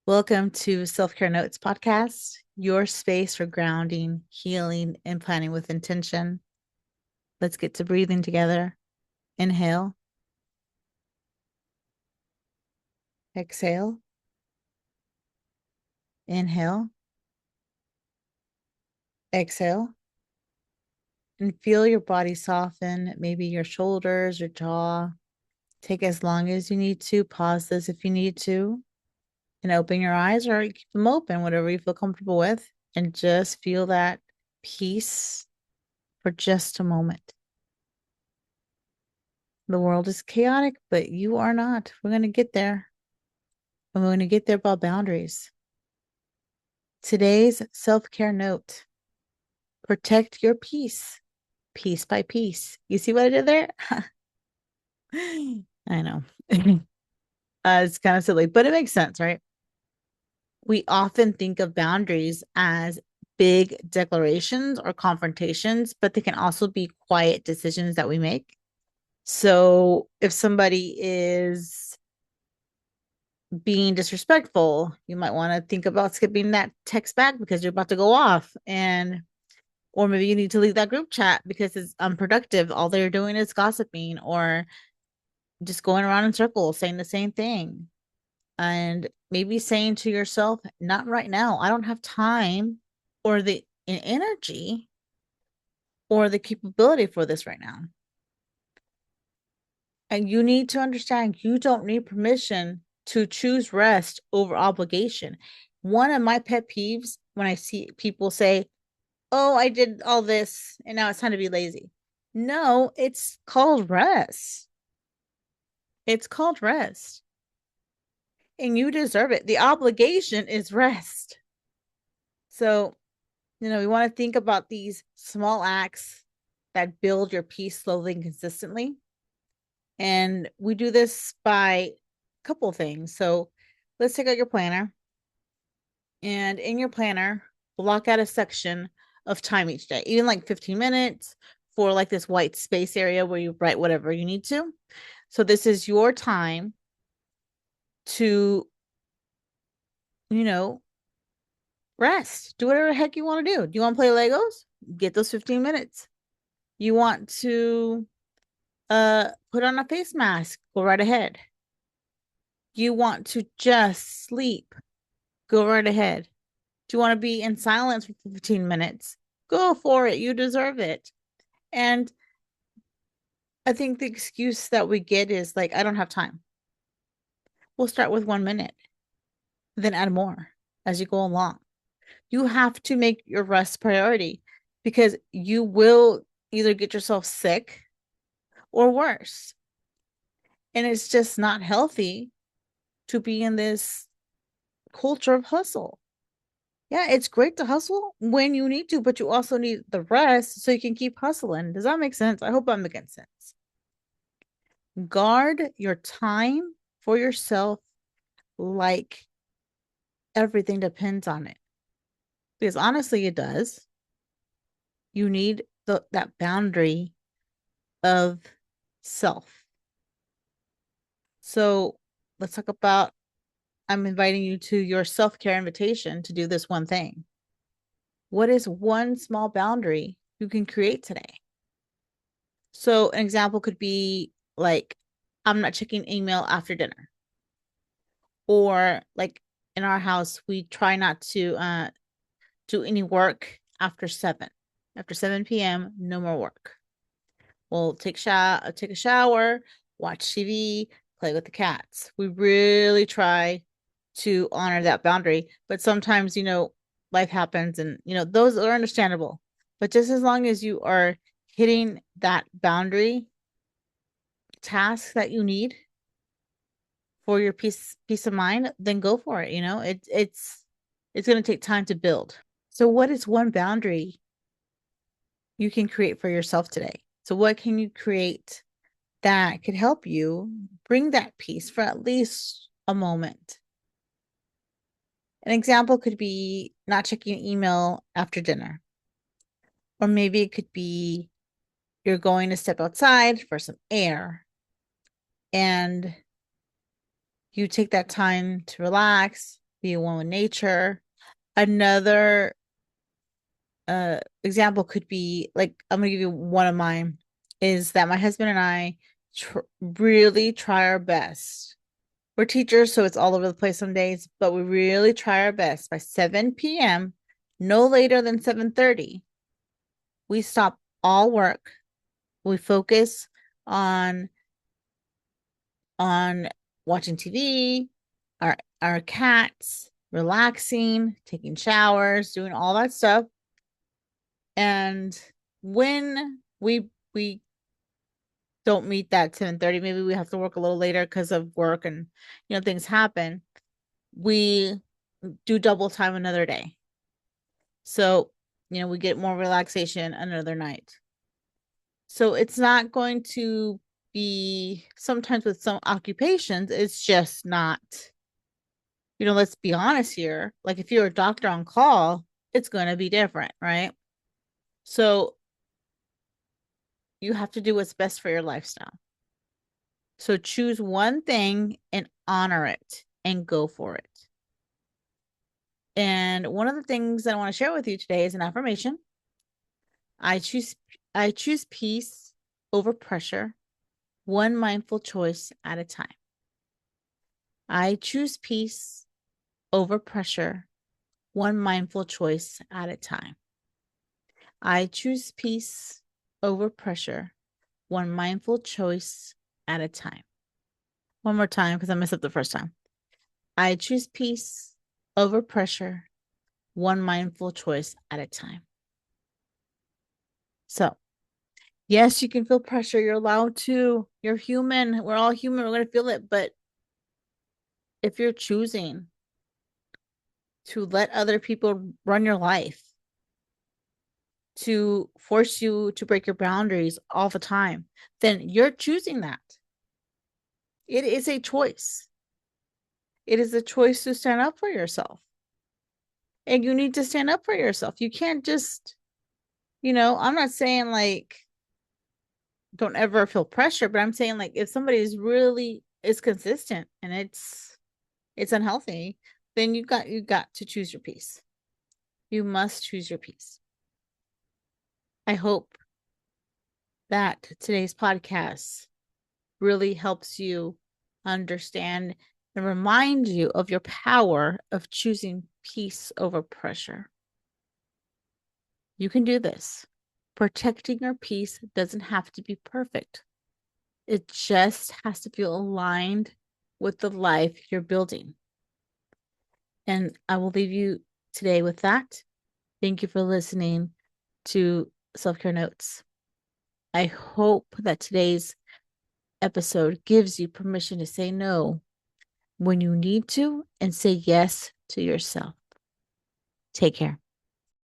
Welcome to Self Care Notes Podcast, your space for grounding, healing, and planning with intention. Let's get to breathing together. Inhale, exhale, inhale, exhale, and feel your body soften, maybe your shoulders, your jaw. Take as long as you need to. Pause this if you need to, and open your eyes or keep them open, whatever you feel comfortable with, and just feel that peace for just a moment. The world is chaotic, but you are not. We're going to get there. And we're going to get there by boundaries. Today's self care note: protect your peace, piece by piece. You see what I did there? I know. It's kind of silly, but it makes sense, right? We often think of boundaries as big declarations or confrontations, but they can also be quiet decisions that we make. So if somebody is being disrespectful, you might want to think about skipping that text back because you're about to go off. Or maybe you need to leave that group chat because it's unproductive. All they're doing is gossiping or just going around in circles saying the same thing. And maybe saying to yourself, not right now. I don't have time or the energy or the capability for this right now. And you need to understand you don't need permission to choose rest over obligation. One of my pet peeves when I see people say, "Oh, I did all this and now it's time to be lazy." No, it's called rest. It's called rest. And you deserve it. The obligation is rest. So, we want to think about these small acts that build your peace slowly and consistently. And we do this by a couple of things. So let's take out your planner. And in your planner, block out a section of time each day, even like 15 minutes for like this white space area where you write whatever you need to. So this is your time to, you know, rest. Do whatever the heck you want to do. Do you want to play Legos? Get those 15 minutes. You want to put on a face mask? Go right ahead. You want to just sleep? Go right ahead. Do you want to be in silence for 15 minutes? Go for it. You deserve it. And I think the excuse that we get is like, I don't have time. We'll start with 1 minute, then add more as you go along. You have to make your rest priority because you will either get yourself sick or worse. And it's just not healthy to be in this culture of hustle. Yeah, it's great to hustle when you need to, but you also need the rest so you can keep hustling. Does that make sense? I hope I'm making sense. Guard your time for yourself like everything depends on it. Because honestly, it does. You need that boundary of self. So let's talk about I'm inviting you to your self care invitation to do this one thing. What is one small boundary you can create today? So, an example could be like, I'm not checking email after dinner. Or, like in our house, we try not to do any work after 7. After 7 p.m., no more work. We'll take a shower, watch TV, play with the cats. We really try to honor that boundary, but sometimes, life happens and, those are understandable. But just as long as you are hitting that boundary task that you need for your peace of mind, then go for it. It's going to take time to build. So what is one boundary you can create for yourself today? So what can you create that could help you bring that peace for at least a moment? An example could be not checking email after dinner. Or maybe it could be you're going to step outside for some air and you take that time to relax. be one with nature. Another example could be like, I'm gonna give you one of mine, is that my husband and I really try our best. We're teachers, so it's all over the place some days, but we really try our best. By 7 p.m., no later than 7:30, we stop all work. We focus on on watching TV, our cats, relaxing, taking showers, doing all that stuff. And when we don't meet that 7:30, maybe we have to work a little later because of work and things happen. We do double time another day. So, we get more relaxation another night. So it's not going to be, sometimes with some occupations, it's just not, let's be honest here. Like if you're a doctor on call, it's going to be different, right? So you have to do what's best for your lifestyle. So choose one thing and honor it and go for it. And one of the things that I want to share with you today is an affirmation. I choose I choose peace over pressure, one mindful choice at a time. I choose peace over pressure, one mindful choice at a time. I choose peace over pressure, one mindful choice at a time. One more time because I messed up the first time. I choose peace over pressure, one mindful choice at a time. So, yes, you can feel pressure. You're allowed to. You're human. We're all human. We're going to feel it. But if you're choosing to let other people run your life, to force you to break your boundaries all the time, then you're choosing that. It is a choice. It is a choice to stand up for yourself. And you need to stand up for yourself. You can't just, I'm not saying like don't ever feel pressure, but I'm saying like if somebody is consistent and it's unhealthy, then you got to choose your peace. You must choose your peace. I hope that today's podcast really helps you understand and remind you of your power of choosing peace over pressure. You can do this. Protecting your peace doesn't have to be perfect. It just has to feel aligned with the life you're building. And I will leave you today with that. Thank you for listening to Self Care Notes. I hope that today's episode gives you permission to say no when you need to and say yes to yourself. Take care.